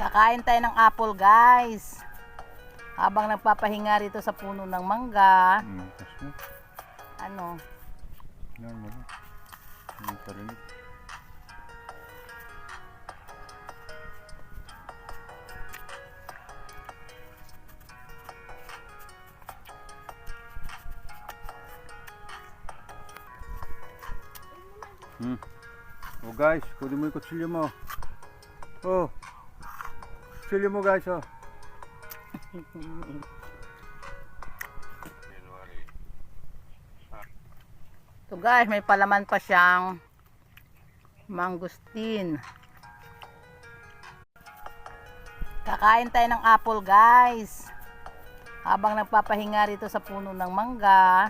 Kakain tayo ng apple, guys. Habang nagpapahinga rito sa puno ng mangga. Kasi, Ano? yan mo na. Yung tarinig. Oh guys, kunin mo yung kutsilyo mo. Oh. Kutsilyo mo guys, oh. So guys, may palaman pa siyang mangustin. Kakain tayo ng apple, guys. Habang nagpapahinga rito sa puno ng mangga.